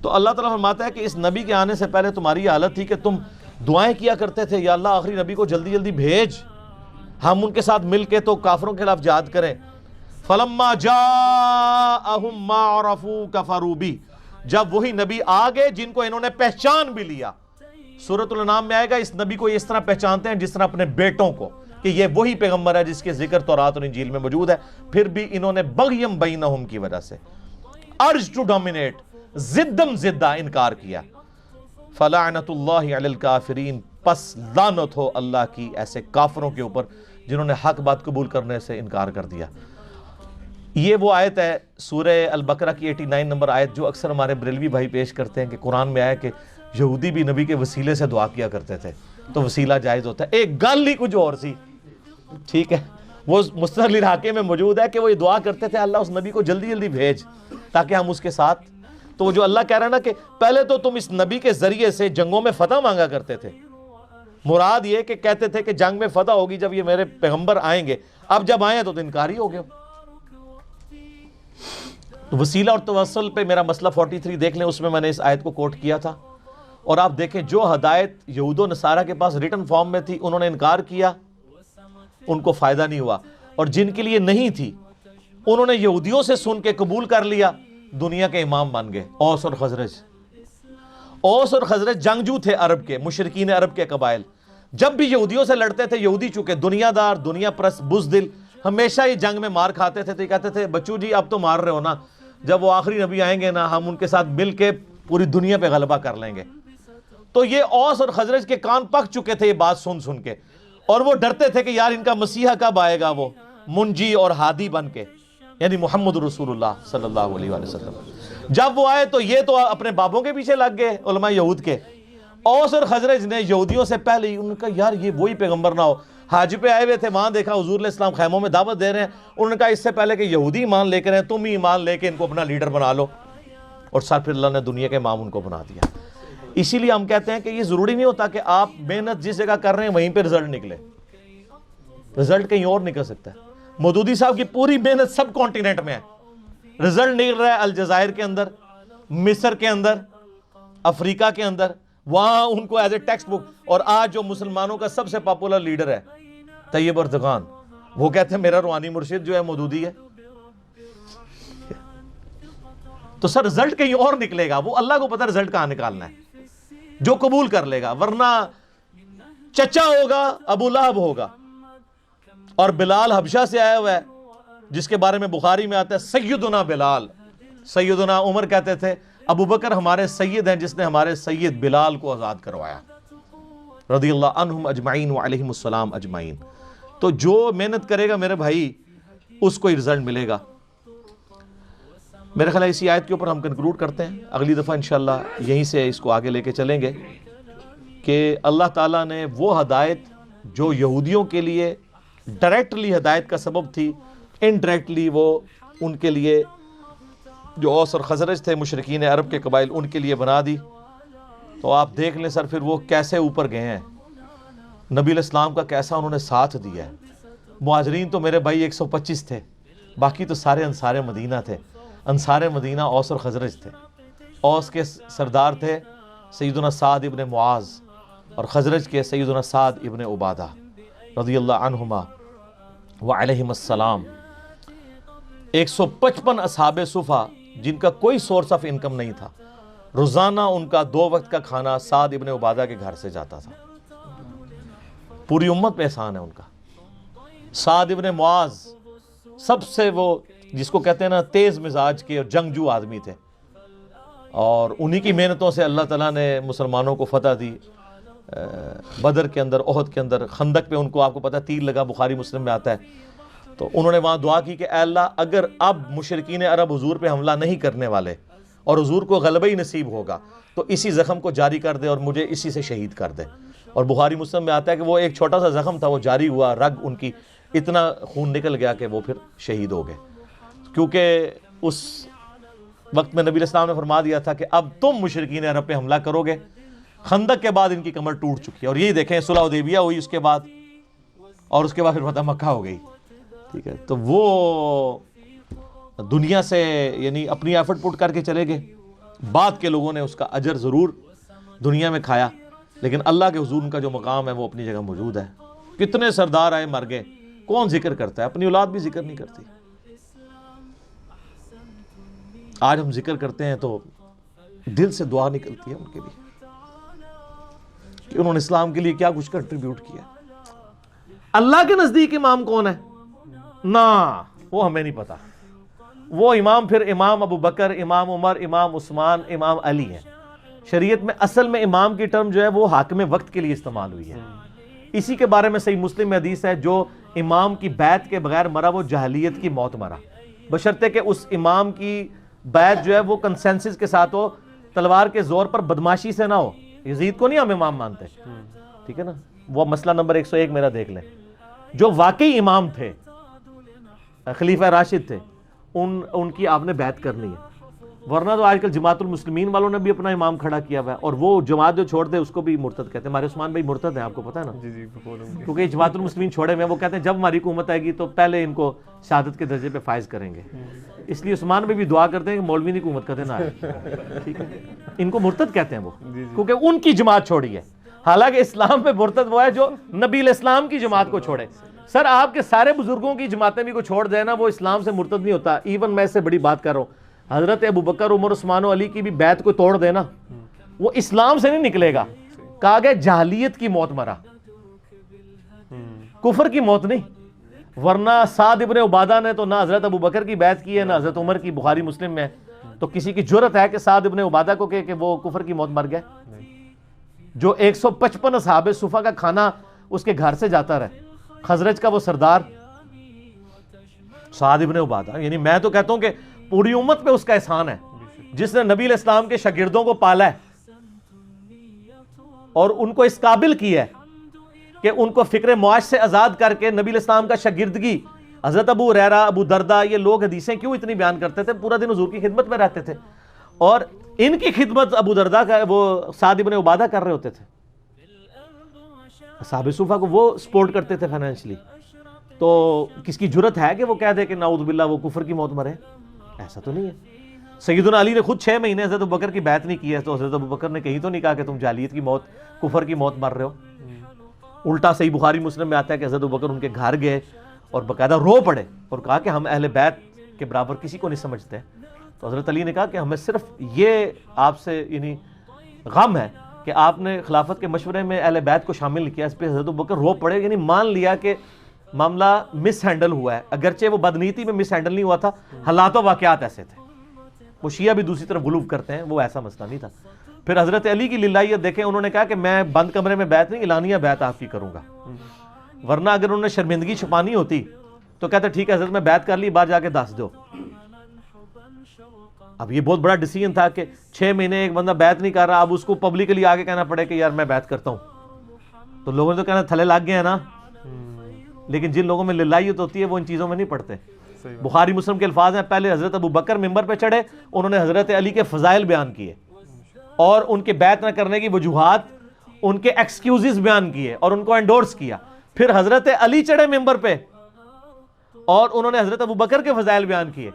تو اللہ تعالیٰ فرماتا ہے کہ اس نبی کے آنے سے پہلے تمہاری حالت تھی کہ تم دعائیں کیا کرتے تھے، یا اللہ آخری نبی کو جلدی جلدی بھیج، ہم ان کے ساتھ مل کے تو کافروں کے خلاف جہاد کریں۔ فلما جاءہم ما عرفوا کفروا بہ، جب وہی نبی آ گئے جن کو انہوں نے پہچان بھی لیا۔ سورۃ الانعام میں آئے گا اس نبی کو اس طرح پہچانتے ہیں جس طرح اپنے بیٹوں کو، کہ یہ وہی پیغمبر ہے جس کے ذکر تورات اور انجیل میں موجود ہے، پھر بھی انہوں نے بغیم بینہم کی وجہ سے، ارج ٹو ڈومینیٹ، زدم زدہ انکار کیا۔ فلعنت اللہ علی الکافرین، پس لعنت ہو اللہ کی ایسے کافروں کے اوپر جنہوں نے حق بات قبول کرنے سے انکار کر دیا۔ یہ وہ آیت ہے سورہ البقرہ کی 89 نمبر آیت جو اکثر ہمارے بریلوی بھائی پیش کرتے ہیں کہ قرآن میں آیا کہ یہودی بھی نبی کے وسیلے سے دعا کیا کرتے تھے، تو وسیلہ جائز ہوتا ہے۔ ایک گل ہی کچھ اور سی، ٹھیک ہے، وہ مستدل الحاکم میں موجود ہے کہ وہ یہ دعا کرتے تھے اللہ اس نبی کو جلدی جلدی بھیج تاکہ ہم اس کے ساتھ۔ تو وہ جو اللہ کہہ رہا ہے نا کہ پہلے تو تم اس نبی کے ذریعے سے جنگوں میں فتح مانگا کرتے تھے، مراد یہ کہ کہتے تھے کہ جنگ میں فتح ہوگی جب یہ میرے پیغمبر آئیں گے، اب جب آئے تو انکاری ہو گئے۔ وسیلہ اور توسل پہ میرا مسئلہ 43 دیکھ لیں، اس میں میں نے اس آیت کو کوٹ کیا تھا، اور آپ دیکھیں جو ہدایت یہود و نصارہ کے پاس ریٹن فارم میں تھی انہوں نے انکار کیا، ان کو فائدہ نہیں ہوا، اور جن کے لیے نہیں تھی انہوں نے یہودیوں سے سن کے قبول کر لیا، دنیا کے امام بن گئے۔ اوس اور خزرج، اوس اور خزرج جنگجو تھے عرب کے، مشرکین عرب کے قبائل، جب بھی یہودیوں سے لڑتے تھے، یہودی چونکہ دنیا دار، دنیا پرست، بزدل، ہمیشہ یہ جنگ میں مار کھاتے تھے، تو یہ کہتے تھے بچو جی اب تو مار رہے ہو نا، جب وہ آخری نبی آئیں گے نا ہم ان کے ساتھ مل کے پوری دنیا پہ غلبہ کر لیں گے۔ تو یہ اوس اور خزرج کے کان پک چکے تھے یہ بات سن سن کے، اور وہ ڈرتے تھے کہ یار ان کا مسیحا کب آئے گا وہ منجی اور ہادی بن کے، یعنی محمد رسول اللہ صلی اللہ علیہ وآلہ وسلم۔ جب وہ آئے تو یہ تو اپنے بابوں کے پیچھے لگ گئے علماء یہود کے۔ اوس اور خزرج نے یہودیوں سے پہلے ہی ان کا یار یہ وہی پیغمبر نہ ہو، حج پہ آئے ہوئے تھے، وہاں دیکھا حضور علیہ السلام خیموں میں دعوت دے رہے ہیں، انہوں نے کہا اس سے پہلے کہ یہودی ایمان لے کر ہیں تم ہی ایمان لے کے ان کو اپنا لیڈر بنا لو، اور سر پھر اللہ نے دنیا کے امام ان کو بنا دیا۔ اسی لیے ہم کہتے ہیں کہ یہ ضروری نہیں ہوتا کہ آپ محنت جس جگہ کر رہے ہیں وہیں پہ رزلٹ نکلے، رزلٹ کہیں اور نکل سکتا ہے۔ مودودی صاحب کی پوری محنت سب کانٹیننٹ میں ہے، رزلٹ نکل رہا ہے الجزائر کے اندر، مصر کے اندر، افریقہ کے اندر، وہاں ان کو ایز اے ٹیکسٹ بک۔ اور آج جو مسلمانوں کا سب سے پاپولر لیڈر ہے طیب اردگان، وہ کہتے ہیں میرا روحانی مرشد جو ہے مودودی ہے۔ تو سر رزلٹ کہیں اور نکلے گا، وہ اللہ کو پتہ رزلٹ کہاں نکالنا ہے، جو قبول کر لے گا، ورنہ چچا ہوگا ابو لہب ہوگا، اور بلال حبشہ سے آیا ہوا ہے جس کے بارے میں بخاری میں آتا ہے سیدنا بلال۔ سیدنا عمر کہتے تھے ابو بکر ہمارے سید ہیں جس نے ہمارے سید بلال کو آزاد کروایا، رضی اللہ عنہم اجمعین وعلیہم السلام اجمعین۔ تو جو محنت کرے گا میرے بھائی اس کو ہی رزلٹ ملے گا۔ میرے خیال ہے اسی آیت کے اوپر ہم کنکلوڈ کرتے ہیں، اگلی دفعہ انشاءاللہ یہیں سے اس کو آگے لے کے چلیں گے کہ اللہ تعالیٰ نے وہ ہدایت جو یہودیوں کے لیے ڈائریکٹلی ہدایت کا سبب تھی، انڈائریکٹلی وہ ان کے لیے جو اوس اور خزرج تھے مشرکین عرب کے قبائل ان کے لیے بنا دی۔ تو آپ دیکھ لیں سر پھر وہ کیسے اوپر گئے ہیں، نبی علیہ السلام کا کیسا انہوں نے ساتھ دیا ہے۔ مہاجرین تو میرے بھائی 125 تھے، باقی تو سارے انصار مدینہ تھے۔ انصار مدینہ اوس اور خزرج تھے، اوس کے سردار تھے سیدنا سعد ابن معاذ، اور خزرج کے سیدنا سعد ابن عبادہ رضی اللہ عنہما وعلیہم السلام۔ 155 اصحاب صفہ جن کا کوئی سورس آف انکم نہیں تھا، روزانہ ان کا 2 وقت کا کھانا سعد ابن عبادہ کے گھر سے جاتا تھا۔ پوری امت پہ احسان ہے ان کا۔ سعد ابن معاذ سب سے وہ جس کو کہتے ہیں نا تیز مزاج کے اور جنگجو آدمی تھے، اور انہی کی محنتوں سے اللہ تعالیٰ نے مسلمانوں کو فتح دی۔ بدر کے اندر، احد کے اندر، خندق پہ ان کو آپ کو پتہ تیر لگا، بخاری مسلم میں آتا ہے۔ تو انہوں نے وہاں دعا کی کہ اے اللہ اگر اب مشرکین عرب حضور پہ حملہ نہیں کرنے والے اور حضور کو غلبہ ہی نصیب ہوگا تو اسی زخم کو جاری کر دے اور مجھے اسی سے شہید کر دے۔ اور بخاری مسلم میں آتا ہے کہ وہ ایک چھوٹا سا زخم تھا، وہ جاری ہوا، رگ ان کی اتنا خون نکل گیا کہ وہ پھر شہید ہو گئے، کیونکہ اس وقت میں نبی علیہ السلام نے فرما دیا تھا کہ اب تم مشرکین عرب پہ حملہ کرو گے۔ خندق کے بعد ان کی کمر ٹوٹ چکی ہے، اور یہی دیکھیں صلح حدیبیہ ہوئی اس کے بعد، اور اس کے بعد پھر فتح مکہ ہو گئی، ٹھیک ہے۔ تو وہ دنیا سے یعنی اپنی ایفرٹ پٹ کر کے چلے گئے، بعد کے لوگوں نے اس کا اجر ضرور دنیا میں کھایا، لیکن اللہ کے حضور ان کا جو مقام ہے وہ اپنی جگہ موجود ہے۔ کتنے سردار آئے مر گئے، کون ذکر کرتا ہے؟ اپنی اولاد بھی ذکر نہیں کرتی۔ آج ہم ذکر کرتے ہیں تو دل سے دعا نکلتی ہے ان کے لیے کہ انہوں نے اسلام کے لیے کیا کچھ کنٹریبیوٹ کیا۔ اللہ کے نزدیک امام کون ہے؟ نہ وہ ہمیں نہیں پتا۔ وہ امام پھر امام ابو بکر، امام عمر، امام عثمان، امام علی ہیں۔ شریعت میں اصل میں امام کی ٹرم جو ہے وہ حاکم وقت کے لیے استعمال ہوئی ہے۔ اسی کے بارے میں صحیح مسلم میں حدیث ہے، جو امام کی بیعت کے بغیر مرا وہ جاہلیت کی موت مرا، بشرطے کہ اس امام کی بیعت جو ہے وہ کنسنسس کے ساتھ ہو، تلوار کے زور پر بدماشی سے نہ ہو۔ یزید کو نہیں ہم امام مانتے، ٹھیک ہے نا؟ وہ مسئلہ نمبر 101 میرا دیکھ لیں۔ جو واقعی امام تھے، خلیفہ راشد تھے، ان کی آپ نے بیعت کرنی ہے، ورنہ تو آج کل جماعت المسلمین والوں نے بھی اپنا امام کھڑا کیا ہوا ہے، اور وہ جماعت جو چھوڑ دے اس کو بھی مرتد کہتے ہیں۔ ہمارے عثمان بھائی مرتد ہیں، آپ کو پتہ ہے نا؟ جی کیونکہ جماعت المسلمین چھوڑے ہوئے ہیں، وہ کہتے ہیں جب ہماری حکومت آئے گی تو پہلے ان کو شہادت کے درجے پہ فائز کریں گے، اس لیے عثمان بھائی بھی دعا کرتے ہیں کہ مولوی نہیں حکومت کرتے نہ آئے، ٹھیک ہے؟ ان کو مرتد کہتے ہیں وہ، کیونکہ ان کی جماعت چھوڑی ہے۔ حالانکہ اسلام پہ مرتد وہ ہے جو نبی الاسلام کی جماعت کو چھوڑے۔ سر آپ کے سارے بزرگوں کی جماعتیں بھی کو چھوڑ دیں نا، وہ اسلام سے مرتد نہیں ہوتا۔ ایون میں اس سے بڑی بات کر رہا ہوں، حضرت ابو بکر، عمر، عثمان و علی کی بھی بیعت کو توڑ دینا، وہ اسلام سے نہیں نکلے گا۔ کہا گیا جاہلیت کی موت مرا، کفر کی موت نہیں۔ ورنہ سعد ابن عبادہ نے تو نہ حضرت ابو بکر کی بیعت کی ہے نہ حضرت عمر کی، بخاری مسلم میں، تو کسی کی جرت ہے کہ سعد ابن عبادہ کو کہ وہ کفر کی موت مر گئے؟ جو 155 اصحاب صفا کا کھانا اس کے گھر سے جاتا رہے، خزرج کا وہ سردار سعد ابن عبادہ، یعنی میں تو کہتا ہوں کہ پوری امت پہ اس کا احسان ہے، جس نے نبی علیہ السلام کے شاگردوں کو پالا ہے اور ان کو اس قابل کیا ہے کہ ان کو فکر معاش سے آزاد کر کے نبی علیہ السلام کا شاگردگی۔ حضرت ابو ہریرہ، ابو دردہ، یہ لوگ حدیثیں کیوں اتنی بیان کرتے تھے؟ پورا دن حضور کی خدمت میں رہتے تھے، اور ان کی خدمت ابو دردہ کا وہ سعد ابن عبادہ کر رہے ہوتے تھے۔ اصحاب صفا کو وہ سپورٹ کرتے تھے فائنینشلی، تو کس کی جرت ہے کہ وہ کہہ دے کہ نعوذ باللہ وہ کفر کی موت مرے؟ ایسا تو نہیں ہے۔ سیدنا علی نے خود 6 مہینے حضرت ابو بکر کی بیعت نہیں کی ہے، تو حضرت ابو بکر نے کہیں تو نہیں کہا کہ تم جاہلیت کی موت، کفر کی موت مر رہے ہو۔ الٹا صحیح بخاری مسلم میں آتا ہے کہ حضرت ابو بکر ان کے گھر گئے اور باقاعدہ رو پڑے اور کہا کہ ہم اہل بیت کے برابر کسی کو نہیں سمجھتے۔ تو حضرت علی نے کہا کہ ہمیں صرف یہ آپ سے یعنی غم ہے کہ آپ نے خلافت کے مشورے میں اہل بیت کو شامل نہیں کیا۔ اس پہ حضرت ابو بکر رو پڑے، یعنی مان لیا کہ معاملہ مس ہینڈل ہوا ہے، اگرچہ وہ بدنیتی میں مس ہینڈل نہیں ہوا تھا، حالات و واقعات ایسے تھے۔ وہ شیعہ بھی دوسری طرف غلو کرتے ہیں، وہ ایسا مسئلہ نہیں تھا۔ پھر حضرت علی کی للہیت دیکھیں، انہوں نے کہا کہ میں بند کمرے میں بیعت نہیں، اعلانیہ بیعت آپ کی کروں گا، ورنہ اگر انہوں نے شرمندگی چھپانی ہوتی تو کہتے ٹھیک ہے حضرت میں بیعت کر لی، باہر جا کے دس دو۔ اب یہ بہت بڑا ڈیسیژن تھا کہ 6 مہینے ایک بندہ بیعت نہیں کر رہا، اب اس کو پبلکلی آگے کہنا پڑے کہ یار میں بیعت کرتا ہوں، تو لوگوں نے تو کہنا تھلے لگ گئے ہیں نا۔ لیکن جن لوگوں میں للہیت ہوتی ہے وہ ان چیزوں میں نہیں پڑھتے۔ بخاری مسلم کے الفاظ ہیں، پہلے حضرت ابو بکر ممبر پہ چڑھے، انہوں نے حضرت علی کے فضائل بیان کیے اور ان کے بیعت نہ کرنے کی وجوہات، ان کے ایکسکیوزز بیان کیے اور ان کو انڈورس کیا۔ پھر حضرت علی چڑھے ممبر پہ اور انہوں نے حضرت ابو بکر کے فضائل بیان کیے،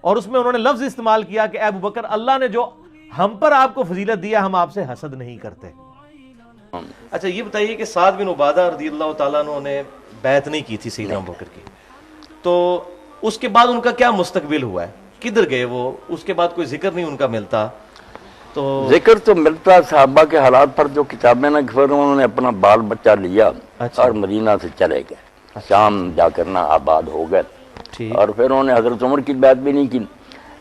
اور اس میں انہوں نے لفظ استعمال کیا کہ اے ابو بکر، اللہ نے جو ہم پر آپ کو فضیلت دیا، ہم آپ سے حسد نہیں کرتے۔ اچھا یہ بتائیے کہ سعد بن عبادہ رضی اللہ تعالیٰ عنہ نے بیعت نہیں کی تھی سیدنا ابو بکر کی، تو اس کے بعد ان کا کیا مستقبل ہوا ہے؟ کدھر گئے وہ؟ اس کے بعد کوئی ذکر نہیں ان کا ملتا۔ تو ذکر تو ملتا صحابہ کے حالات پر جو کتابیں نہ، پھر انہوں نے اپنا بال بچہ لیا اور مدینہ سے چلے گئے، شام جا کر نہ آباد ہو گئے، اور پھر انہوں نے حضرت عمر کی بیعت بھی نہیں کی۔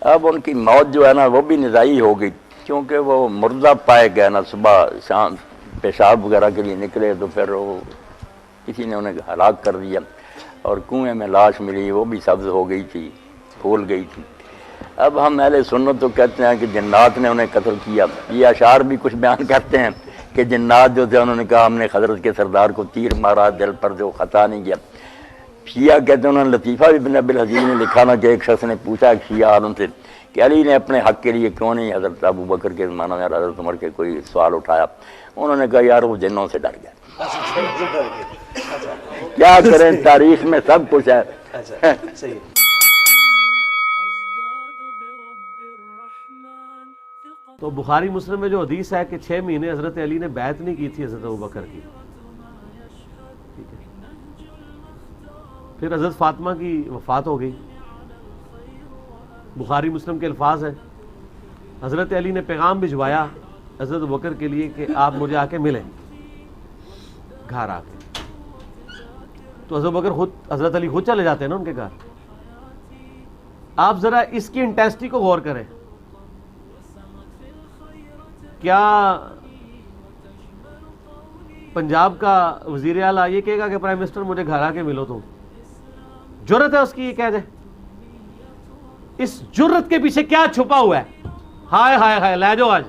اب ان کی موت جو ہے نا وہ بھی نزاعی ہو گئی، کیونکہ وہ مردہ پائے گئے نا، صبح شام پیشاب وغیرہ کے لیے نکلے تو پھر وہ کسی نے انہیں ہلاک کر دیا، اور کنویں میں لاش ملی، وہ بھی سبز ہو گئی تھی، پھول گئی تھی۔ اب ہم اہل سنت تو کہتے ہیں کہ جنات نے انہیں قتل کیا۔ یہ اشعار بھی کچھ بیان کرتے ہیں کہ جنات جو تھے انہوں نے کہا ہم نے حضرت کے سردار کو تیر مارا، دل پر جو خطا نہیں کیا۔ شیعہ کہتے ہیں، انہوں نے لطیفہ بھی بن عبد العزیز نے لکھا نا کہ ایک شخص نے پوچھا ایک شیعہ عالم سے کہ علی نے اپنے حق کے لیے کیوں نہیں حضرت ابو بکر کے زمانہ میں حضرت عمر کے کوئی سوال اٹھایا؟ انہوں نے کہا یار وہ جنوں سے ڈر گیا۔ کیا کریں، تاریخ میں سب کچھ ہے۔ تو بخاری مسلم میں جو حدیث ہے کہ 6 مہینے حضرت علی نے بیعت نہیں کی تھی حضرت ابوبکر کی، ٹھیک ہے، پھر حضرت فاطمہ کی وفات ہو گئی. بخاری مسلم کے الفاظ ہیں، حضرت علی نے پیغام بھجوایا حضرت ابوبکر کے لیے کہ آپ مجھے آ کے ملیں گھر آ کے. تو حضرت ابوبکر خود، حضرت علی خود چلے جاتے ہیں نا ان کے گھر. آپ ذرا اس کی انٹینسٹی کو غور کریں. کیا پنجاب کا وزیر اعلیٰ یہ کہے گا کہ پرائم منسٹر مجھے گھر آ کے ملو؟ تم جرت ہے اس کی یہ کہہ دے؟ اس جرت کے پیچھے کیا چھپا ہوا ہے؟ ہائے ہائے ہائے لے جاؤ آج.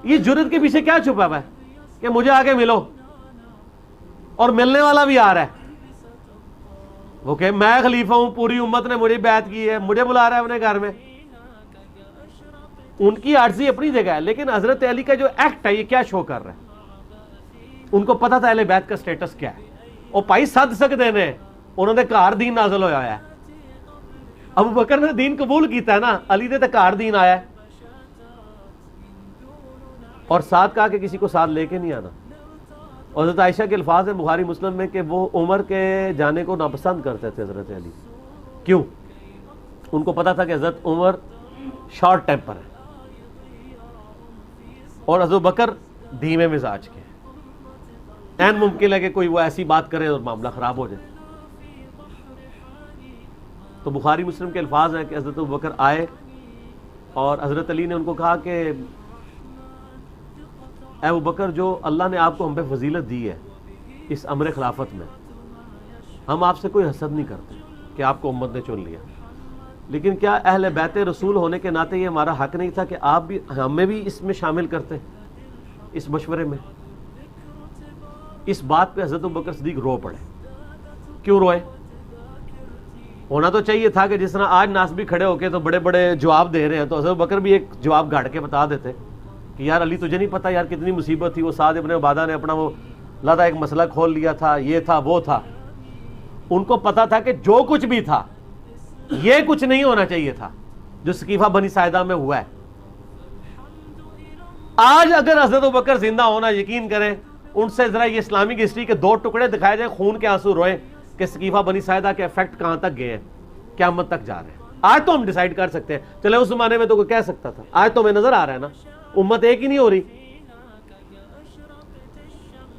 یہ جرت کے پیچھے کیا چھپا ہوا ہے کہ مجھے آ کے ملو؟ اور ملنے والا بھی آ رہا ہے وہ کہ میں خلیفہ ہوں، پوری امت نے مجھے بیعت کی ہے، مجھے بلا رہا ہے اپنے گھر میں. ان کی عاجزی اپنی جگہ ہے، لیکن حضرت علی کا جو ایکٹ ہے یہ کیا شو کر رہا ہے؟ ان کو پتا تھا اہل بیت کا سٹیٹس کیا ہے. اور پائی سد سکتے نے، انہوں نے گھر دین نازل ہویا ہے. ابو بکر نے دین قبول کیتا ہے نا، علی نے تو گھر دین آیا ہے. اور ساتھ کہا کہ کسی کو ساتھ لے کے نہیں آنا. اور حضرت عائشہ کے الفاظ ہیں بخاری مسلم میں کہ وہ عمر کے جانے کو ناپسند کرتے تھے حضرت علی. کیوں؟ ان کو پتا تھا کہ حضرت عمر شارٹ ٹیمپر ہے اور حضرت بکر دھیمے مزاج کے. این ممکن ہے کہ کوئی وہ ایسی بات کرے اور معاملہ خراب ہو جائے. تو بخاری مسلم کے الفاظ ہیں کہ حضرت بکر آئے اور حضرت علی نے ان کو کہا کہ اے ابو بکر، جو اللہ نے آپ کو ہم پہ فضیلت دی ہے اس امر خلافت میں، ہم آپ سے کوئی حسد نہیں کرتے کہ آپ کو امت نے چن لیا، لیکن کیا اہل بیت رسول ہونے کے ناطے یہ ہمارا حق نہیں تھا کہ آپ بھی ہمیں بھی اس میں شامل کرتے اس مشورے میں؟ اس بات پہ حضرت ابو بکر صدیق رو پڑے. کیوں روئے؟ ہونا تو چاہیے تھا کہ جس طرح آج ناسبی کھڑے ہو کے تو بڑے بڑے جواب دے رہے ہیں، تو حضرت ابو بکر بھی ایک جواب گاڑ کے بتا دیتے کہ یار علی تجھے نہیں پتا یار کتنی مصیبت تھی، وہ سعد ابن عبادہ نے اپنا وہ لادہ ایک مسئلہ کھول لیا تھا، یہ تھا وہ تھا. ان کو پتا تھا کہ جو کچھ بھی تھا یہ کچھ نہیں ہونا چاہیے تھا جو سقیفہ بنی ساعدہ میں ہوا ہے. آج اگر حضرت ابوبکر زندہ ہونا، یقین کریں ان سے ذرا یہ اسلامک ہسٹری کے 2 ٹکڑے دکھائے جائیں، خون کے آنسو روئیں کہ سقیفہ بنی ساعدہ کے افیکٹ کہاں تک گئے ہیں، قیامت تک جا رہے ہیں. آج تو ہم ڈیسائیڈ کر سکتے ہیں، چلے اس زمانے میں تو کوئی کہہ سکتا تھا، آج تو ہمیں نظر آ رہا ہے نا امت ایک ہی نہیں ہو رہی.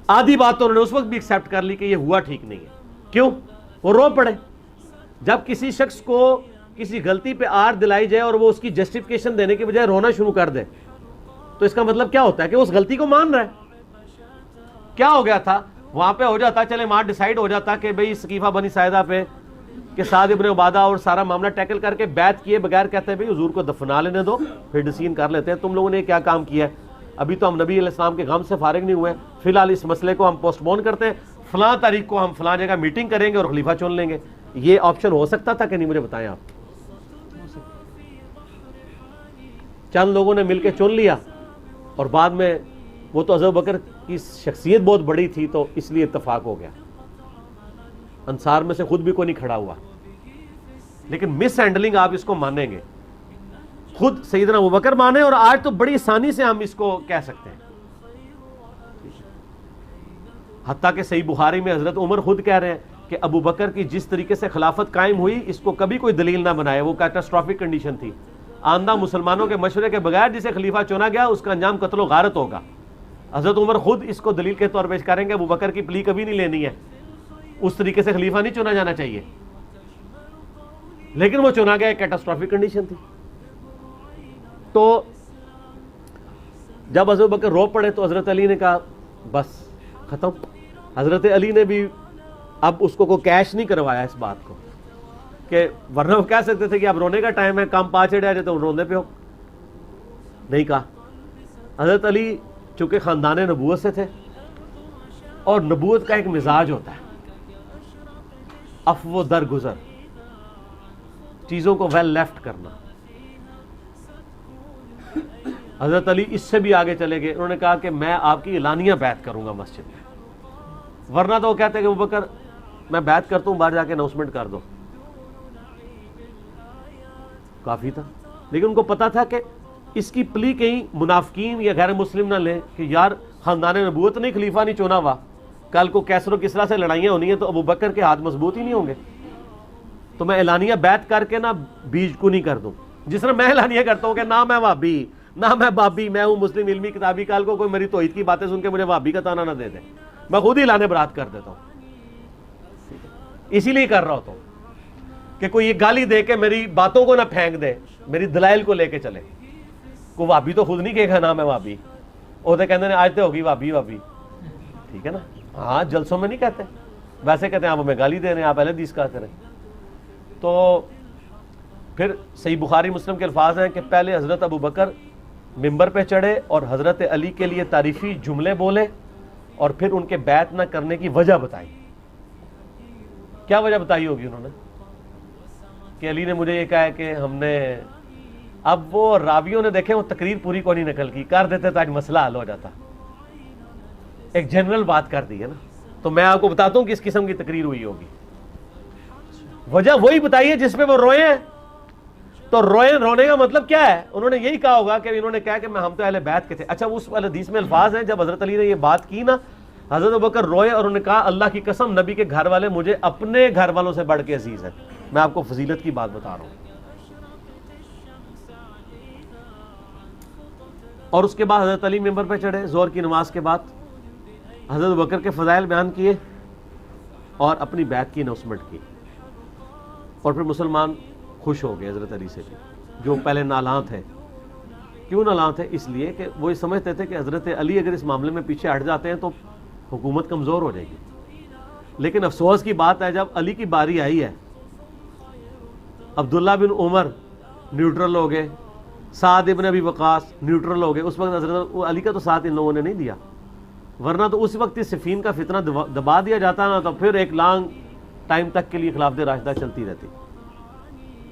آدھی بات تو انہوں نے اس وقت بھی ایکسیپٹ کر لی کہ یہ ہوا ٹھیک نہیں ہے. کیوں؟ وہ رو پڑے. جب کسی شخص کو کسی غلطی پہ آر دلائی جائے اور وہ اس کی جسٹیفیکیشن دینے کے بجائے رونا شروع کر دے تو اس کا مطلب کیا ہوتا ہے کہ اس غلطی کو مان رہا ہے. کیا ہو گیا تھا وہاں پہ؟ ہو جاتا چلے وہاں ڈیسائیڈ ہو جاتا کہ بھئی سقیفہ بنی ساعدہ پہ کہ سعد ابن عبادہ اور سارا معاملہ ٹیکل کر کے بیعت کیے بغیر کہتے ہیں بھئی حضور کو دفنا لینے دو، پھر ڈسیزن کر لیتے ہیں تم لوگوں نے کیا کام کیا ہے. ابھی تو ہم نبی علیہ السلام کے غم سے فارغ نہیں ہوئے، فی الحال اس مسئلے کو ہم پوسٹ پون کرتے ہیں، فلاں تاریخ کو ہم فلاں جگہ میٹنگ کریں گے اور خلیفہ چن لیں گے. یہ آپشن ہو سکتا تھا کہ نہیں؟ مجھے بتائیں آپ. چند لوگوں نے مل کے چن لیا اور بعد میں وہ تو حضرت بکر کی شخصیت بہت بڑی تھی تو اس لیے اتفاق ہو گیا. انصار میں سے خود بھی کوئی نہیں کھڑا ہوا. لیکن مس ہینڈلنگ آپ اس کو مانیں گے، خود سیدنا ابوبکر مانے، اور آج تو بڑی آسانی سے ہم اس کو کہہ سکتے ہیں. حتیٰ کہ صحیح بخاری میں حضرت عمر خود کہہ رہے ہیں کہ ابو بکر کی جس طریقے سے خلافت قائم ہوئی اس کو کبھی کوئی دلیل نہ بنائے، وہ کیٹاسٹرافک کنڈیشن تھی. آندہ مسلمانوں کے مشورے کے بغیر جسے خلیفہ چنا گیا اس کا انجام قتل و غارت ہوگا. حضرت عمر خود اس کو دلیل کے طور پیش کریں گے ابو بکر کی پلی کبھی نہیں لینی ہے، اس طریقے سے خلیفہ نہیں چنا جانا چاہیے، لیکن وہ چنا گیا، ایک کیٹاسٹرافک کنڈیشن تھی. تو جب حضرت بکر رو پڑے تو حضرت علی نے کہا بس ختم. حضرت علی نے بھی اب اس کو کیش نہیں کروایا اس بات کو، کہ ورنہ وہ کہہ سکتے تھے کہ اب رونے کا ٹائم ہے، کام پا چڑھے جائے تو رونے پہ ہو. نہیں کہا. حضرت علی چونکہ خاندان نبوت سے تھے اور نبوت کا ایک مزاج ہوتا ہے عفو درگزر، چیزوں کو ویل لیفٹ کرنا. حضرت علی اس سے بھی آگے چلے گئے، انہوں نے کہا کہ میں آپ کی اعلانیہ بیعت کروں گا مسجد میں، ورنہ تو وہ کہتے کہ ابوبکر میں بیعت کرتا ہوں، باہر جا کے اناؤنسمنٹ کر دو. کافی تھا. لیکن ان کو پتا تھا کہ اس کی پلی کہیں منافقین یا غیر مسلم نہ لیں کہ یار خاندان نبوت نہیں، خلیفہ نہیں چنا ہوا، کل کو کیسر و کسرا سے لڑائیاں ہونی ہیں تو ابو بکر کے ہاتھ مضبوط ہی نہیں ہوں گے، تو میں اعلانیہ بیعت کر کے نہ بیج کو نہیں کر دوں، جس طرح میں اعلانیہ کرتا ہوں کہ نہ میں وہابی نہ میں بابی، میں ہوں مسلم علمی کتابی، کل کو کوئی میری توحید کی باتیں سن کے مجھے وہابی کا تانا نہ دے دے، میں خود ہی اعلان برات کر دیتا ہوں، اسی لیے کر رہا ہوتا ہوں کہ کوئی یہ گالی دے کے میری باتوں کو نہ پھینک دے، میری دلائل کو لے کے چلے. کوئی وہابی تو خود نہیں کہے گا نام ہے وہابی، وہ تو کہتے ہیں آج تو ہوگی وہابی وہابی، ٹھیک ہے نا، ہاں جلسوں میں نہیں کہتے، ویسے کہتے ہیں آپ ہمیں گالی دے رہے ہیں، آپ اہل حدیث کا کریں. تو پھر صحیح بخاری مسلم کے الفاظ ہیں کہ پہلے حضرت ابو بکر ممبر پہ چڑھے اور حضرت علی کے لیے تعریفی جملے بولے اور پھر ان کے بیعت نہ کرنے کی وجہ بتائی. کیا وجہ بتائی ہوگی انہوں نے کہ علی نے مجھے یہ کہا ہے کہ ہم نے، اب وہ راویوں نے دیکھے وہ تقریر پوری کو نہیں نقل کی، کر دیتے تو آج مسئلہ حل ہو جاتا، ایک جنرل بات کر دی ہے نا. تو میں آپ کو بتاتا ہوں کہ اس قسم کی تقریر ہوئی ہوگی. وجہ وہی بتائی ہے جس پہ وہ روئے ہیں. تو رونے کا مطلب کیا ہے؟ انہوں نے یہی کہا ہوگا کہ انہوں نے کہا کہ ہم تو اہل بیت کے تھے. اچھا اس حدیث میں الفاظ ہیں جب حضرت علی نے یہ بات کی نا، حضرت ابوبکر روئے اور انہوں نے کہا اللہ کی قسم نبی کے گھر والے مجھے اپنے گھر والوں سے بڑھ کے عزیز ہیں. میں آپ کو فضیلت کی بات بتا رہا ہوں. اور اس کے بعد حضرت علی ممبر پہ چڑھے ظہر کی نماز کے بعد، حضرت ابوبکر کے فضائل بیان کیے اور اپنی بیعت کی اناؤنسمنٹ کی. اور پھر مسلمان خوش ہو گئے حضرت علی سے بھی، جو پہلے نالاں تھے. کیوں نالاں تھے؟ اس لیے کہ وہ یہ سمجھتے تھے کہ حضرت علی اگر اس معاملے میں پیچھے ہٹ جاتے ہیں تو حکومت کمزور ہو جائے گی. لیکن افسوس کی بات ہے جب علی کی باری آئی ہے، عبداللہ بن عمر نیوٹرل ہو گئے، سعد ابن ابی وقاص نیوٹرل ہو گئے. اس وقت حضرت علی کا تو ساتھ ان لوگوں نے نہیں دیا، ورنہ تو اس وقت اس صفین کا فتنہ دبا دیا جاتا نا، تو پھر ایک لانگ ٹائم تک کے لیے خلافت راشدہ چلتی رہتی.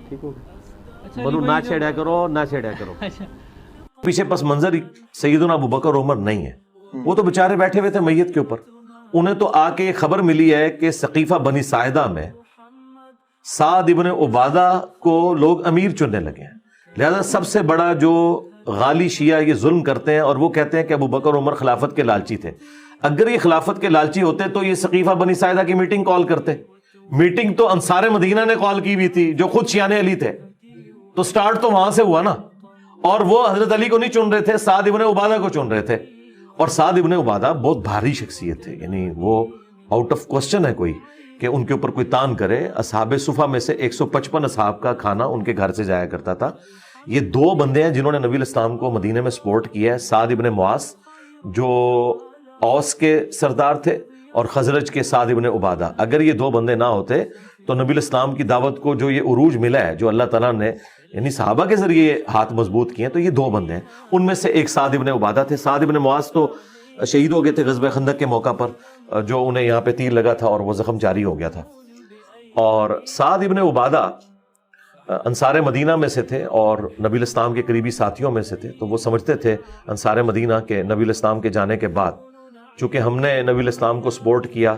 ٹھیک ہو گیا، بنو نہ چھیڑیا کرو نہ چھیڑیا کرو. پیچھے پس منظر سیدنا ابو بکر عمر نہیں ہے، وہ تو بےچارے بیٹھے ہوئے تھے میت کے اوپر. انہیں تو آ کے خبر ملی ہے کہ ثقیفہ بنی ساعدہ میں سعد ابن عبادہ کو لوگ امیر چننے لگے ہیں. لہذا سب سے بڑا جو غالی شیعہ یہ ظلم کرتے ہیں اور وہ کہتے ہیں کہ ابو بکر عمر خلافت کے لالچی تھے. اگر یہ خلافت کے لالچی ہوتے تو یہ ثقیفہ بنی ساعدہ کی میٹنگ کال کرتے. میٹنگ تو انصار مدینہ نے کال کی بھی تھی جو خود شیعہ علی تھے، تو سٹارٹ تو وہاں سے ہوا نا. اور وہ حضرت علی کو نہیں چن رہے تھے، سعد ابن عبادہ کو چن رہے تھے. اور سعد ابن عبادہ بہت بھاری شخصیت تھے، یعنی وہ آؤٹ آف کوسچن ہے کوئی کہ ان کے اوپر کوئی تان کرے. اصحاب صفہ میں سے 155 اصحاب کا کھانا ان کے گھر سے جایا کرتا تھا. یہ دو بندے ہیں جنہوں نے نبی الاسلام کو مدینے میں سپورٹ کیا ہے، سعد ابن معاذ جو اوس کے سردار تھے اور خزرج کے سعد ابن عبادہ. اگر یہ دو بندے نہ ہوتے تو نبی الاسلام کی دعوت کو جو یہ عروج ملا ہے، جو اللہ تعالیٰ نے یعنی صحابہ کے ذریعے ہاتھ مضبوط کیے ہیں، تو یہ دو بندے ہیں. ان میں سے ایک سعد ابن عبادہ تھے. سعد ابن معاذ تو شہید ہو گئے تھے غزوہ خندق کے موقع پر، جو انہیں یہاں پہ تیر لگا تھا اور وہ زخم جاری ہو گیا تھا. اور سعد ابن عبادہ انصار مدینہ میں سے تھے اور نبی الاسلام کے قریبی ساتھیوں میں سے تھے. تو وہ سمجھتے تھے انصار مدینہ کے نبی الاسلام کے جانے کے بعد، چونکہ ہم نے نبی الاسلام کو سپورٹ کیا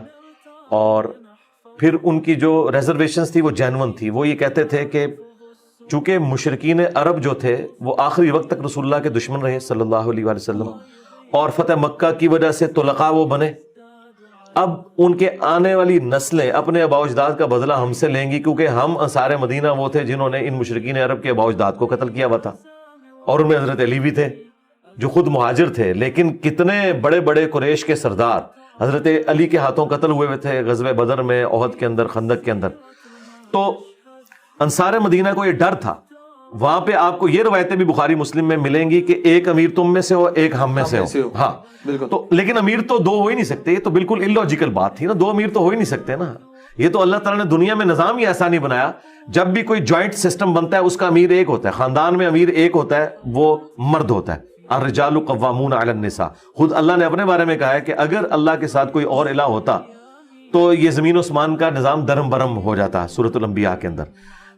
اور پھر ان کی جو ریزرویشنز تھی وہ جینون تھی. وہ یہ کہتے تھے کہ چونکہ مشرکین عرب جو تھے وہ آخری وقت تک رسول اللہ کے دشمن رہے صلی اللہ علیہ وآلہ وسلم، اور فتح مکہ کی وجہ سے طلقاء وہ بنے. اب ان کے آنے والی نسلیں اپنے آباء و اجداد کا بدلہ ہم سے لیں گی، کیونکہ ہم انصار مدینہ وہ تھے جنہوں نے ان مشرکین عرب کے آباء و اجداد کو قتل کیا ہوا تھا. اور ان میں حضرت علی بھی تھے جو خود مہاجر تھے، لیکن کتنے بڑے بڑے قریش کے سردار حضرت علی کے ہاتھوں قتل ہوئے ہوئے تھے غزوہ بدر میں، احد کے اندر، خندق کے اندر. تو انصار مدینہ کو یہ ڈر تھا. وہاں پہ آپ کو یہ روایتیں بھی بخاری مسلم میں ملیں گی کہ ایک امیر تم میں سے ہو، ایک ہم میں سے ہو. ہاں تو لیکن امیر تو دو ہو ہی نہیں سکتے، یہ تو بالکل illogical بات تھی نا. دو امیر تو ہو ہی نہیں سکتے نا. یہ تو اللہ تعالیٰ نے دنیا میں نظام ہی ایسا نہیں بنایا. جب بھی کوئی جوائنٹ سسٹم بنتا ہے اس کا امیر ایک ہوتا ہے، خاندان میں امیر ایک ہوتا ہے، وہ مرد ہوتا ہے. الرجال قوامون علی النساء. خود اللہ نے اپنے بارے میں کہا ہے کہ اگر اللہ کے ساتھ کوئی اور الہ ہوتا تو یہ زمین و اسمان کا نظام درم برم ہو جاتا ہے سورۃ الانبیاء کے اندر.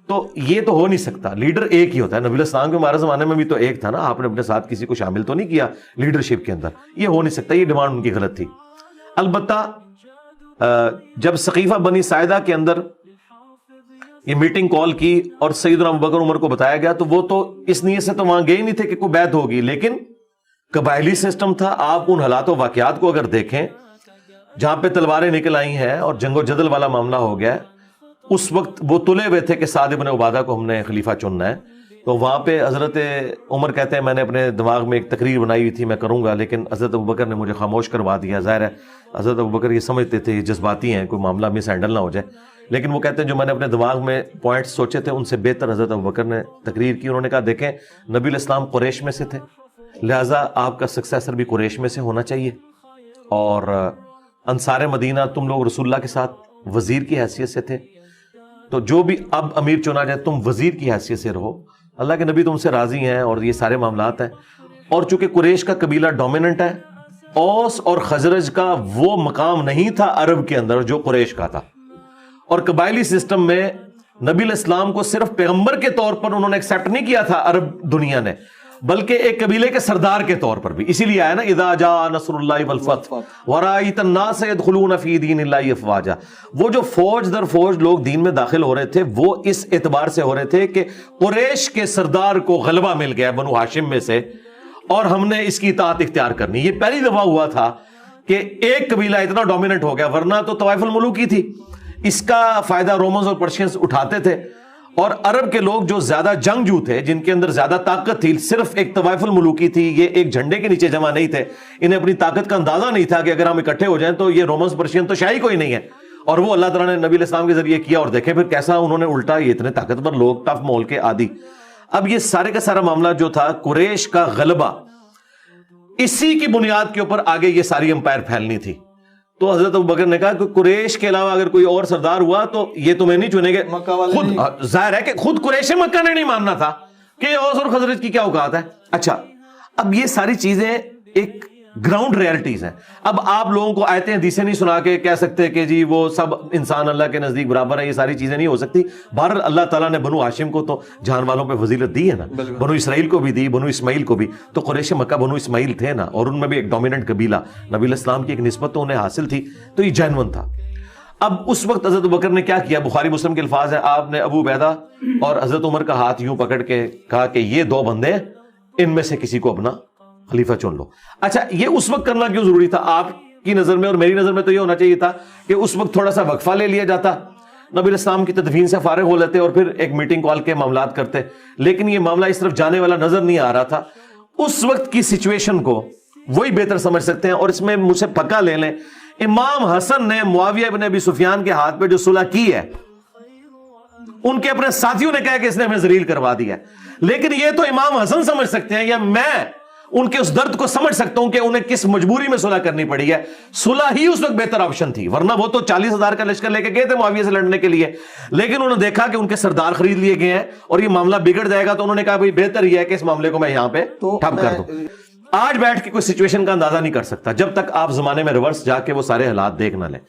تو یہ تو ہو نہیں سکتا، لیڈر ایک ہی ہوتا ہے. نبی الاسلام کے ہمارے زمانے میں بھی تو ایک تھا نا، آپ نے اپنے ساتھ کسی کو شامل تو نہیں کیا لیڈرشپ کے اندر. یہ ہو نہیں سکتا، یہ ڈیمانڈ ان کی غلط تھی. البتہ جب ثقیفہ بنی ساعدہ کے اندر یہ میٹنگ کال کی اور سیدنا ابوبکر عمر کو بتایا گیا تو وہ تو اس نیت سے تو وہاں گئے نہیں تھے کہ کوئی بیعت ہوگی، لیکن قبائلی سسٹم تھا. آپ ان حالات و واقعات کو اگر دیکھیں جہاں پہ تلواریں نکل آئی ہیں اور جنگ و جدل والا معاملہ ہو گیا، اس وقت وہ تلے ہوئے تھے کہ سعد بن عبادہ کو ہم نے خلیفہ چننا ہے. تو وہاں پہ حضرت عمر کہتے ہیں میں نے اپنے دماغ میں ایک تقریر بنائی ہوئی تھی میں کروں گا، لیکن حضرت ابوبکر نے مجھے خاموش کروا دیا. ظاہر ہے حضرت ابوبکر یہ سمجھتے تھے یہ جذباتی ہیں، کوئی معاملہ مس ہینڈل نہ ہو جائے، لیکن وہ کہتے ہیں جو میں نے اپنے دماغ میں پوائنٹس سوچے تھے ان سے بہتر حضرت ابوبکر نے تقریر کی. انہوں نے کہا دیکھیں نبی الاسلام قریش میں سے تھے، لہٰذا آپ کا سکسیسر بھی قریش میں سے ہونا چاہیے، اور انصار مدینہ تم لوگ رسول اللہ کے ساتھ وزیر کی حیثیت سے تھے، تو جو بھی اب امیر چنا جائے تم وزیر کی حیثیت سے رہو، اللہ کے نبی تم سے راضی ہیں اور یہ سارے معاملات ہیں. اور چونکہ قریش کا قبیلہ ڈومیننٹ ہے، اوس اور خزرج کا وہ مقام نہیں تھا عرب کے اندر جو قریش کا تھا، اور قبائلی سسٹم میں نبی الاسلام کو صرف پیغمبر کے طور پر انہوں نے ایکسیپٹ نہیں کیا تھا عرب دنیا نے، بلکہ ایک قبیلے کے سردار کے طور پر بھی. اسی لیے آیا نا اذا جاء نصر اللہ والفتح ورأیت الناس يدخلون فی دین اللہ افواجا. وہ جو فوج در فوج لوگ دین میں داخل ہو رہے تھے وہ اس اعتبار سے ہو رہے تھے کہ قریش کے سردار کو غلبہ مل گیا بنو ہاشم میں سے اور ہم نے اس کی اطاعت اختیار کرنی. یہ پہلی دفعہ ہوا تھا کہ ایک قبیلہ اتنا ڈومیننٹ ہو گیا، ورنہ تو طوائف الملوک ہی تھی. اس کا فائدہ رومنز اور پرشینز اٹھاتے تھے، اور عرب کے لوگ جو زیادہ جنگجو تھے، جن کے اندر زیادہ طاقت تھی، صرف ایک طوائف الملوکی تھی، یہ ایک جھنڈے کے نیچے جمع نہیں تھے، انہیں اپنی طاقت کا اندازہ نہیں تھا کہ اگر ہم اکٹھے ہو جائیں تو یہ رومنز پرشین تو شاہی کوئی نہیں ہے. اور وہ اللہ تعالیٰ نے نبی علیہ السلام کے ذریعے کیا، اور دیکھیں پھر کیسا انہوں نے الٹا، یہ اتنے طاقتور لوگ، ٹف مول کے عادی. اب یہ سارے کا سارا معاملہ جو تھا قریش کا غلبہ، اسی کی بنیاد کے اوپر آگے یہ ساری امپائر پھیلنی تھی. تو حضرت ابوبکر نے کہا کہ قریش کے علاوہ اگر کوئی اور سردار ہوا تو یہ تمہیں نہیں چنیں گے. خود ظاہر ہے کہ خود قریش مکہ نے نہیں ماننا تھا کہ اوس اور خزرج کی کیا اوقات ہے. اچھا اب یہ ساری چیزیں ایک گراؤنڈ ریالٹیز ہیں. اب آپ لوگوں کو آیتیں حدیثیں نہیں سنا کے کہہ سکتے کہ جی وہ سب انسان اللہ کے نزدیک برابر ہیں، یہ ساری چیزیں نہیں ہو سکتی. بہرحال اللہ تعالیٰ نے بنو ہاشم کو تو جان والوں پہ فضیلت دی ہے نا، بنو اسرائیل کو بھی دی، بنو اسماعیل کو بھی. تو قریش مکہ بنو اسماعیل تھے نا، اور ان میں بھی ایک ڈومیننٹ قبیلہ، نبی علیہ السلام کی ایک نسبت تو انہیں حاصل تھی، تو یہ جینون تھا. اب اس وقت حضرت ابوبکر نے کیا کیا؟ بخاری مسلم کے الفاظ ہیں، آپ نے ابو عبیدہ اور حضرت عمر کا ہاتھ یوں پکڑ کے کہا کہ یہ دو بندے ان میں سے کسی کو اپنا خلیفہ چن لو. اچھا یہ اس وقت کرنا کیوں ضروری تھا؟ آپ کی نظر میں اور میری نظر میں تو یہ ہونا چاہیے تھا کہ اس وقت تھوڑا سا وقفہ لے لیا جاتا، نبی علیہ السلام کی تدفین سے فارغ ہو لیتے اور پھر ایک میٹنگ کال کے معاملات کرتے. لیکن یہ معاملہ اس طرف جانے والا نظر نہیں آ رہا تھا. اس وقت کی سچویشن کو وہی بہتر سمجھ سکتے ہیں، اور اس میں مجھ سے پکا لے لیں، امام حسن نے معاویہ بن ابی سفیان کے ہاتھ پہ جو صلح کی ہے، ان کے اپنے ساتھیوں نے کہا کہ اس نے ہمیں ذلیل کروا دیا ہے. لیکن یہ تو امام حسن سمجھ سکتے ہیں، یا میں ان کے اس درد کو سمجھ سکتا ہوں کہ انہیں کس مجبوری میں صلح کرنی پڑی ہے. صلح ہی اس وقت بہتر آپشن تھی، ورنہ وہ تو 40,000 کا لشکر لے کے گئے تھے معاویہ سے لڑنے کے لیے، لیکن انہوں نے دیکھا کہ ان کے سردار خرید لیے گئے ہیں اور یہ معاملہ بگڑ جائے گا، تو انہوں نے کہا بھائی بہتر یہ ہے کہ اس معاملے کو میں یہاں پہ ٹھپ کر دوں. آج بیٹھ کے کوئی سچویشن کا اندازہ نہیں کر سکتا جب تک آپ زمانے میں ریورس جا کے وہ سارے حالات دیکھ نہ لیں.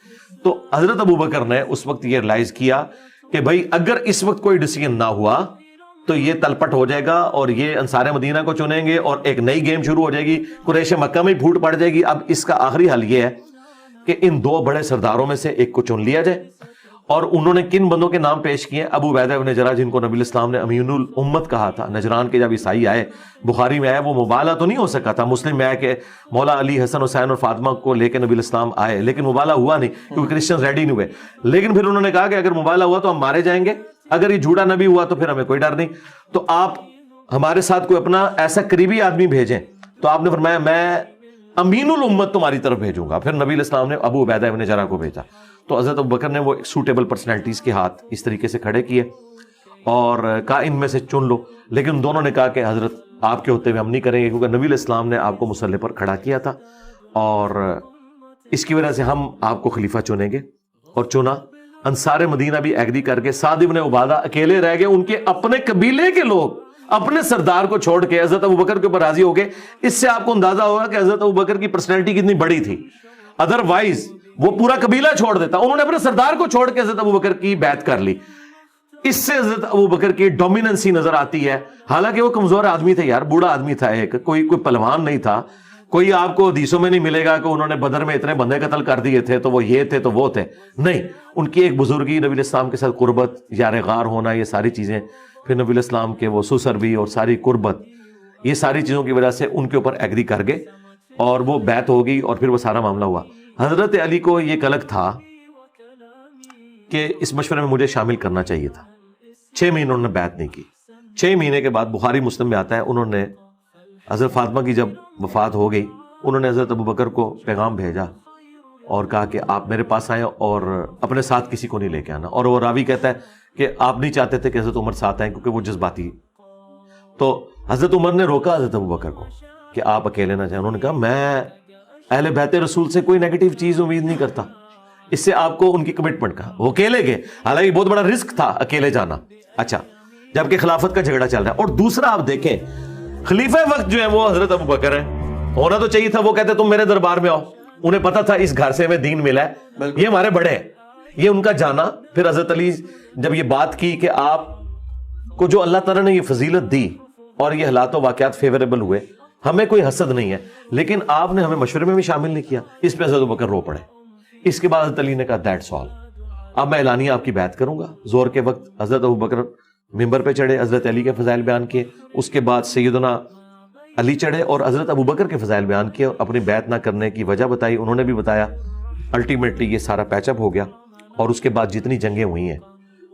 تو حضرت ابوبکر نے اس وقت یہ ریلائز کیا کہ بھائی اگر اس وقت کوئی ڈیسیژن نہ ہوا تو یہ تلپٹ ہو جائے گا، اور یہ انصار مدینہ کو چنیں گے اور ایک نئی گیم شروع ہو جائے گی، قریش مکہ میں پھوٹ پڑ جائے گی. اب اس کا آخری حل یہ ہے کہ ان دو بڑے سرداروں میں سے ایک کو چن لیا جائے. اور انہوں نے کن بندوں کے نام پیش کیے؟ ابو عبیدہ بن جراح، جن کو نبی علیہ السلام نے امین الامت کہا تھا. نجران کے جب عیسائی آئے، بخاری میں آیا، وہ مبالغہ تو نہیں ہو سکا تھا، مسلم میں آیا کہ مولا علی، حسن، حسین اور فاطمہ کو لے کے نبی علیہ السلام آئے، لیکن مبالغہ ہوا نہیں کیونکہ کرسچن ریڈی نہیں ہوئے. لیکن پھر انہوں نے کہا کہ اگر مبالغہ ہوا تو ہم مارے جائیں گے، اگر یہ جھوٹا نبی ہوا تو پھر ہمیں کوئی ڈر نہیں، تو آپ ہمارے ساتھ کوئی اپنا ایسا قریبی آدمی بھیجیں. تو آپ نے فرمایا میں امین الامت تمہاری طرف بھیجوں گا. پھر نبی علیہ السلام نے ابو عبیدہ بن جراح کو بھیجا. تو حضرت ابوبکر نے وہ سوٹیبل پرسنالٹیز کے ہاتھ اس طریقے سے کھڑے کیے اور کہا ان میں سے چن لو. لیکن دونوں نے کہا کہ حضرت آپ کے ہوتے ہوئے ہم نہیں کریں گے، کیونکہ نبی علیہ السلام نے آپ کو مسلح پر کھڑا کیا تھا اور اس کی وجہ سے ہم آپ کو خلیفہ چنیں گے. اور چنا. انصار مدینہ بھی ایگری کر کے، سعد بن عبادہ اکیلے رہ گئے، ان کے اپنے قبیلے کے لوگ اپنے سردار کو چھوڑ کے حضرت ابوبکر کے اوپر راضی ہو گئے. اس سے آپ کو اندازہ ہوگا کہ حضرت ابوبکر کی پرسنالٹی کتنی بڑی تھی. ادروائز وہ پورا قبیلہ چھوڑ دیتا، انہوں نے اپنے سردار کو چھوڑ کے حضرت ابوبکر کی بیعت کر لی. اس سے حضرت ابوبکر کی ڈومیننسی نظر آتی ہے. حالانکہ وہ کمزور آدمی تھے یار، بوڑھا آدمی تھا، ایک کوئی پہلوان نہیں تھا، کوئی آپ کو حدیثوں میں نہیں ملے گا کہ انہوں نے بدر میں اتنے بندے قتل کر دیے تھے تو وہ یہ تھے تو وہ تھے، نہیں، ان کی ایک بزرگی، نبی علیہ السلام کے ساتھ قربت، یار غار ہونا، یہ ساری چیزیں، پھر نبی علیہ السلام کے وہ سسر بھی اور ساری قربت، یہ ساری چیزوں کی وجہ سے ان کے اوپر ایگری کر گئے اور وہ بیعت ہو گئی اور پھر وہ سارا معاملہ ہوا۔ حضرت علی کو یہ کلک تھا کہ اس مشورے میں مجھے شامل کرنا چاہیے تھا۔ 6 مہینے انہوں نے بیعت نہیں کی۔ 6 مہینے کے بعد بخاری مسلم میں آتا ہے، انہوں نے حضرت فاطمہ کی جب وفات ہو گئی، انہوں نے حضرت ابوبکر کو پیغام بھیجا اور کہا کہ آپ میرے پاس آئیں اور اپنے ساتھ کسی کو نہیں لے کے آنا، اور وہ راوی کہتا ہے کہ آپ نہیں چاہتے تھے کہ حضرت عمر ساتھ آئیں کیونکہ وہ جذباتی، تو حضرت عمر نے روکا حضرت ابوبکر کو کہ آپ اکیلے نہ جائیں۔ انہوں نے کہا میں اہل بیت رسول سے کوئی نیگیٹو چیز امید نہیں کرتا، اس سے آپ کو ان کی کمٹمنٹ کا، وہ اکیلے گئے، حالانکہ بہت بڑا رسک تھا اکیلے جانا، اچھا، جبکہ خلافت کا جھگڑا چل رہا ہے۔ اور دوسرا آپ دیکھیں خلیفہ وقت جو ہے وہ حضرت ابوبکر ہیں، ہونا تو چاہیے تھا وہ کہتے تم میرے دربار میں آؤ، انہیں پتا تھا اس گھر سے ہمیں دین ملا ہے، یہ ہمارے بڑے ہیں، یہ ان کا جانا۔ پھر حضرت علی جب یہ بات کی کہ آپ کو جو اللہ تعالیٰ نے یہ فضیلت دی اور یہ حالات و واقعات فیوریبل ہوئے، ہمیں کوئی حسد نہیں ہے، لیکن آپ نے ہمیں مشورے میں بھی شامل نہیں کیا، اس پہ حضرت ابوبکر رو پڑے۔ اس کے بعد حضرت علی نے کہا دیٹس آل، اب میں اعلانیہ آپ کی بیعت کروں گا۔ زور کے وقت حضرت ابوبکر ممبر پہ چڑھے، حضرت علی کے فضائل بیان کیے، اس کے بعد سیدنا علی چڑھے اور حضرت ابوبکر کے فضائل بیان کیے، اپنی بیعت نہ کرنے کی وجہ بتائی، انہوں نے بھی بتایا۔ الٹیمیٹلی یہ سارا پیچ اپ ہو گیا، اور اس کے بعد جتنی جنگیں ہوئی ہیں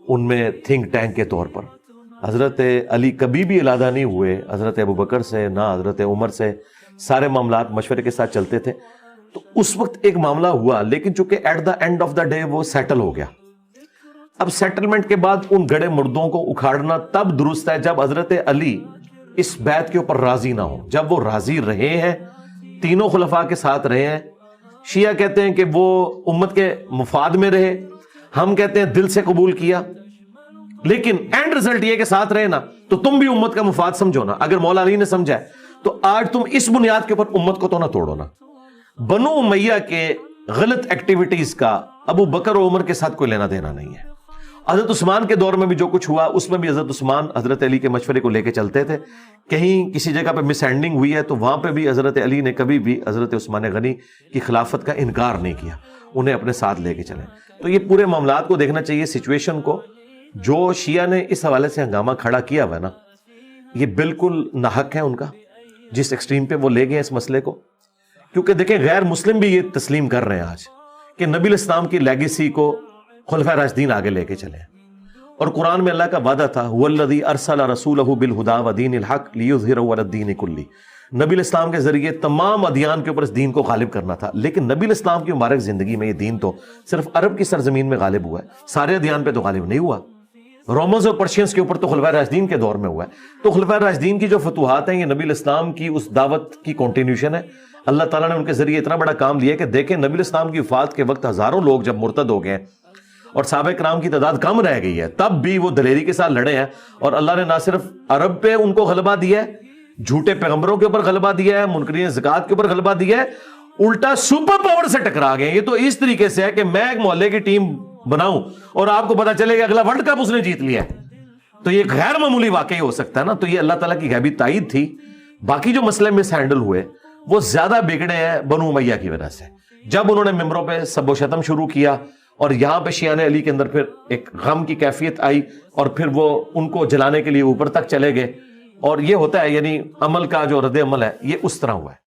ان میں تھنک ٹینک کے طور پر حضرت علی کبھی بھی علیحدہ نہیں ہوئے حضرت ابوبکر سے، نہ حضرت عمر سے، سارے معاملات مشورے کے ساتھ چلتے تھے۔ تو اس وقت ایک معاملہ ہوا، لیکن چونکہ at the end of the day وہ سیٹل ہو گیا۔ اب سیٹلمنٹ کے بعد ان گڑے مردوں کو اکھاڑنا تب درست ہے جب حضرت علی اس بیعت کے اوپر راضی نہ ہو۔ جب وہ راضی رہے ہیں، تینوں خلفاء کے ساتھ رہے ہیں، شیعہ کہتے ہیں کہ وہ امت کے مفاد میں رہے، ہم کہتے ہیں دل سے قبول کیا، لیکن اینڈ رزلٹ یہ کہ ساتھ رہے نا، تو تم بھی امت کا مفاد سمجھو نا۔ اگر مولا علی نے سمجھا ہے تو آج تم اس بنیاد کے اوپر امت کو تو نہ توڑو نا۔ بنو امیہ کے غلط ایکٹیویٹیز کا ابو بکر و عمر کے ساتھ کوئی لینا دینا نہیں ہے۔ حضرت عثمان کے دور میں بھی جو کچھ ہوا اس میں بھی حضرت عثمان حضرت علی کے مشورے کو لے کے چلتے تھے۔ کہیں کسی جگہ پہ مس ہینڈلنگ ہوئی ہے تو وہاں پہ بھی حضرت علی نے کبھی بھی حضرت عثمان غنی کی خلافت کا انکار نہیں کیا، انہیں اپنے ساتھ لے کے چلے۔ تو یہ پورے معاملات کو دیکھنا چاہیے، سچویشن کو۔ جو شیعہ نے اس حوالے سے ہنگامہ کھڑا کیا ہوا ہے نا، یہ بالکل ناحق ہے ان کا، جس ایکسٹریم پہ وہ لے گئے اس مسئلے کو۔ کیونکہ دیکھیں غیر مسلم بھی یہ تسلیم کر رہے ہیں آج کہ نبی الاسلام کی لیگیسی کو خلفائے راشدین آگے لے کے چلے، اور قرآن میں اللہ کا وعدہ تھا وَالَّذِي أَرْسَلَ رَسُولَهُ بِالْهُدَى وَدِينِ الْحَقِّ لِيُظْهِرَهُ عَلَى الدِّينِ كُلِّهِ۔ نبی الاسلام کے ذریعے تمام ادیان کے اوپر اس دین کو غالب کرنا تھا، لیکن نبی الاسلام کی مبارک زندگی میں یہ دین تو صرف عرب کی سرزمین میں غالب ہوا ہے، سارے ادیان پہ تو غالب نہیں ہوا۔ رومنز اور پرشینز کے اوپر تو خلفائے راشدین کے دور میں ہوا ہے۔ تو خلفائے راشدین کی جو فتوحات ہیں یہ نبی الاسلام کی اس دعوت کی کنٹینیوشن ہے۔ اللہ تعالیٰ نے ان کے ذریعے اتنا بڑا کام لیا کہ دیکھیں نبی الاسلام کی وفات کے وقت ہزاروں لوگ جب مرتد ہو گئے اور صحابہ کرام کی تعداد کم رہ گئی ہے، تب بھی وہ دلیری کے ساتھ لڑے ہیں، اور اللہ نے نہ صرف عرب پہ ان کو غلبہ دیا ہے، جھوٹے پیغمبروں کے اوپر غلبہ دیا ہے، منکرین زکوٰۃ کے اوپر غلبہ دیا ہے، الٹا سپر پاور سے ٹکرا گئے۔ یہ تو اس طریقے سے ہے کہ میں ایک محلے کی ٹیم بناؤں اور آپ کو پتا چلے گا اگلا ورلڈ کپ اس نے جیت لیا ہے، تو یہ غیر معمولی واقعی ہو سکتا ہے نا۔ تو یہ اللہ تعالیٰ کی غیبی تائید تھی۔ باقی جو مسئلے مس ہینڈل ہوئے وہ زیادہ بگڑے ہیں بنو امیہ کی وجہ سے، جب انہوں نے ممبروں پہ سب و شتم شروع کیا، اور یہاں پہ شیعہ علی کے اندر پھر ایک غم کی کیفیت آئی، اور پھر وہ ان کو جلانے کے لیے اوپر تک چلے گئے، اور یہ ہوتا ہے، یعنی عمل کا جو رد عمل ہے یہ اس طرح ہوا ہے۔